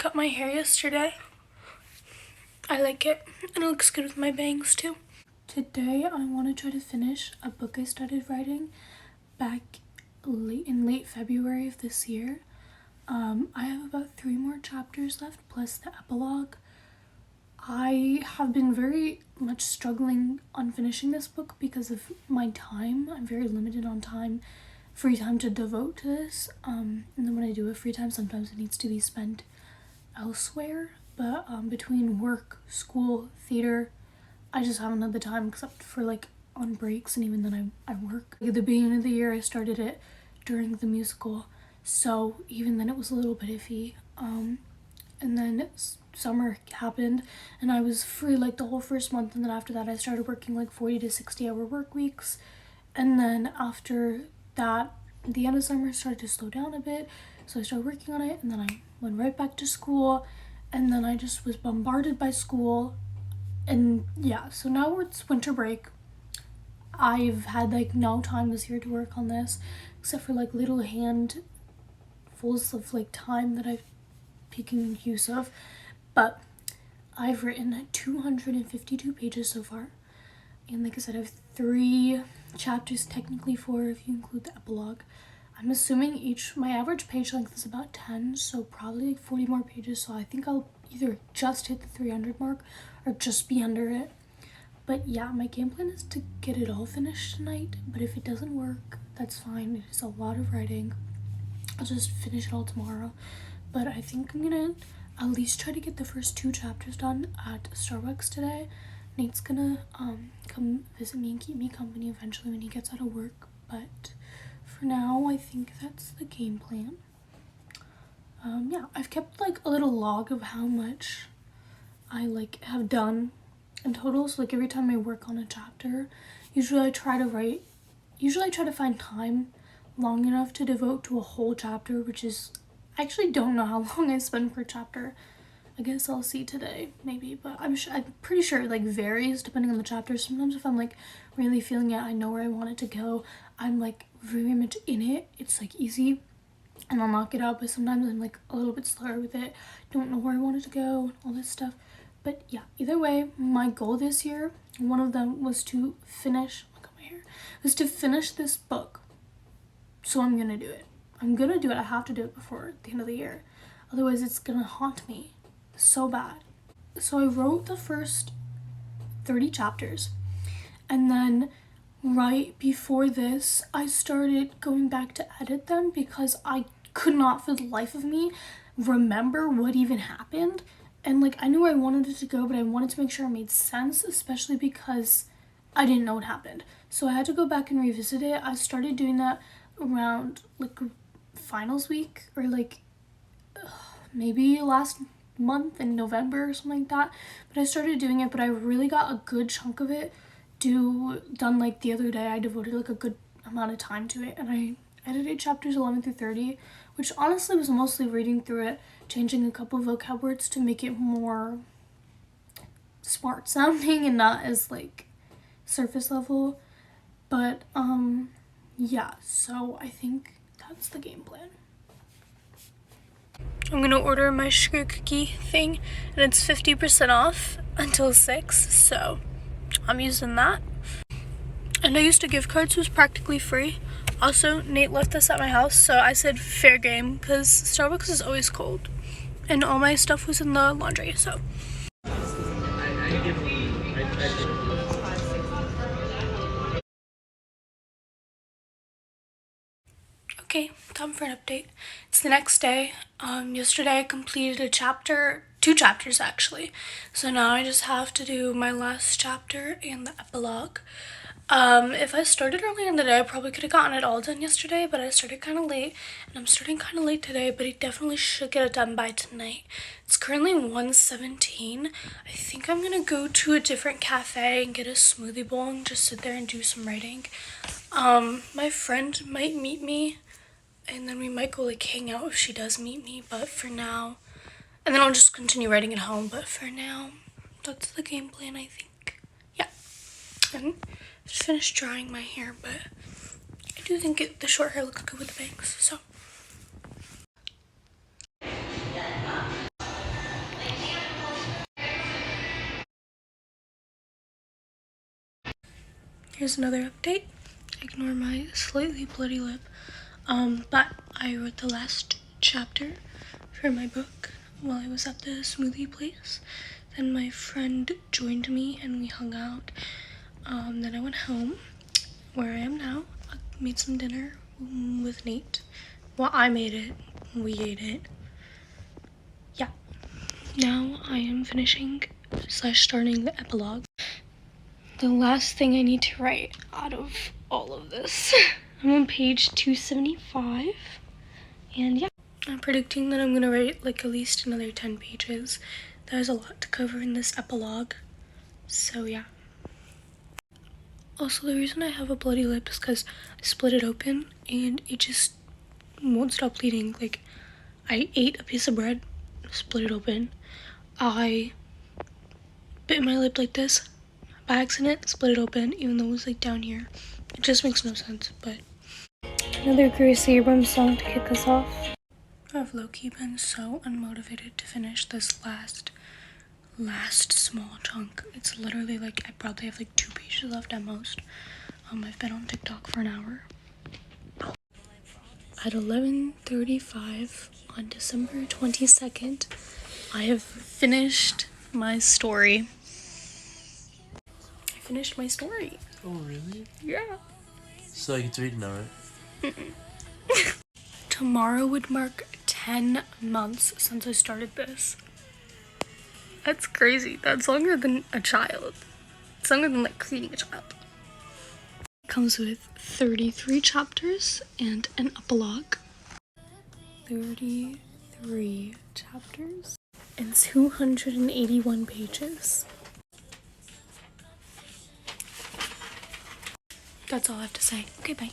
cut my hair yesterday. I like it, and it looks good with my bangs too. Today I want to try to finish a book I started writing back in late February of this year. I have about 3 more chapters left plus the epilogue. I have been very much struggling on finishing this book because of my time. I'm very limited on free time to devote to this. And then when I do have free time, sometimes it needs to be spent elsewhere. But between work, school, theater, I just haven't had the time except for like on breaks, and even then I work. At the beginning of the year I started it during the musical, so even then it was a little bit iffy. And then summer happened and I was free like the whole first month, and then after that I started working like 40 to 60 hour work weeks. And then after that, the end of summer started to slow down a bit, so I started working on it, and then I went right back to school, and then I just was bombarded by school. And yeah, so now it's winter break. I've had like no time this year to work on this except for like little handfuls of like time that I've taken use of, but I've written 252 pages so far, and like I said, I have 3 chapters, technically 4 if you include the epilogue. I'm assuming my average page length is about 10, so probably like 40 more pages, so I think I'll either just hit the 300 mark or just be under it. But yeah, my game plan is to get it all finished tonight, but if it doesn't work, that's fine. It is a lot of writing. I'll just finish it all tomorrow. But I think I'm gonna at least try to get the first 2 chapters done at Starbucks today. Nate's gonna come visit me and keep me company eventually when he gets out of work, but for now I think that's the game plan. Yeah, I've kept like a little log of how much I like have done in total. So like every time I work on a chapter, usually I try to find time long enough to devote to a whole chapter, which is, I actually don't know how long I spend per chapter. I guess I'll see today, maybe, but I'm pretty sure it like varies depending on the chapter. Sometimes if I'm like really feeling it, I know where I want it to go, I'm like very much in it, it's like easy and I'll knock it out. But sometimes I'm like a little bit slower with it, don't know where I want it to go, all this stuff. But yeah, either way, my goal this year, one of them was to finish, look at my hair, was to finish this book. So I'm gonna do it. I have to do it before the end of the year. Otherwise it's gonna haunt me so bad. So I wrote the first 30 chapters, and then right before this I started going back to edit them because I could not for the life of me remember what even happened. And like I knew where I wanted it to go, but I wanted to make sure it made sense, especially because I didn't know what happened. So I had to go back and revisit it. I started doing that around like finals week, or like maybe last month in November or something like that. But I started doing it, but I really got a good chunk of it done like the other day. I devoted like a good amount of time to it, and I edited chapters 11 through 30, which honestly was mostly reading through it, changing a couple of vocab words to make it more smart sounding and not as like surface level. But yeah, so I think that's the game plan. I'm gonna order my sugar cookie thing, and it's 50% off until 6, so I'm using that. And I used a gift card, so it was practically free. Also, Nate left this at my house, so I said fair game because Starbucks is always cold, and all my stuff was in the laundry, so. Okay, time for an update. It's the next day. Yesterday I completed 2 chapters actually. So now I just have to do my last chapter and the epilogue. If I started early in the day, I probably could have gotten it all done yesterday, but I started kind of late, and I'm starting kind of late today, but I definitely should get it done by tonight. It's currently 1:17. I think I'm gonna go to a different cafe and get a smoothie bowl and just sit there and do some writing. My friend might meet me, and then we might go like hang out if she does meet me, but for now, and then I'll just continue writing at home, but for now, that's the game plan, I think. Yeah. And just finished drying my hair, but I do think the short hair looks good with the bangs, so. here's another update. Ignore my slightly bloody lip. But I wrote the last chapter for my book while I was at the smoothie place. Then my friend joined me and we hung out. Then I went home, where I am now. I made some dinner with Nate. Well, I made it. We ate it. Yeah. Now I am finishing / starting the epilogue. The last thing I need to write out of all of this. I'm on page 275. And yeah, I'm predicting that I'm gonna write like at least another 10 pages. There's a lot to cover in this epilogue. So yeah. Also, the reason I have a bloody lip is because I split it open and it just won't stop bleeding. Like, I ate a piece of bread, split it open. I bit my lip like this by accident, split it open, even though it was like down here. It just makes no sense, but. Another Greasy Abrams song to kick us off. I've low-key been so unmotivated to finish this last small chunk. It's literally like, I probably have like 2 pages left at most. I've been on TikTok for an hour. At 11:35 on December 22nd, I have finished my story. I finished my story. Oh, really? Yeah. So I get to read now, right? Tomorrow would mark 10 months since I started this. That's crazy. That's longer than a child. It's longer than like creating a child. It comes with 33 chapters and an epilogue. 33 chapters and 281 pages. That's all I have to say. Okay, bye.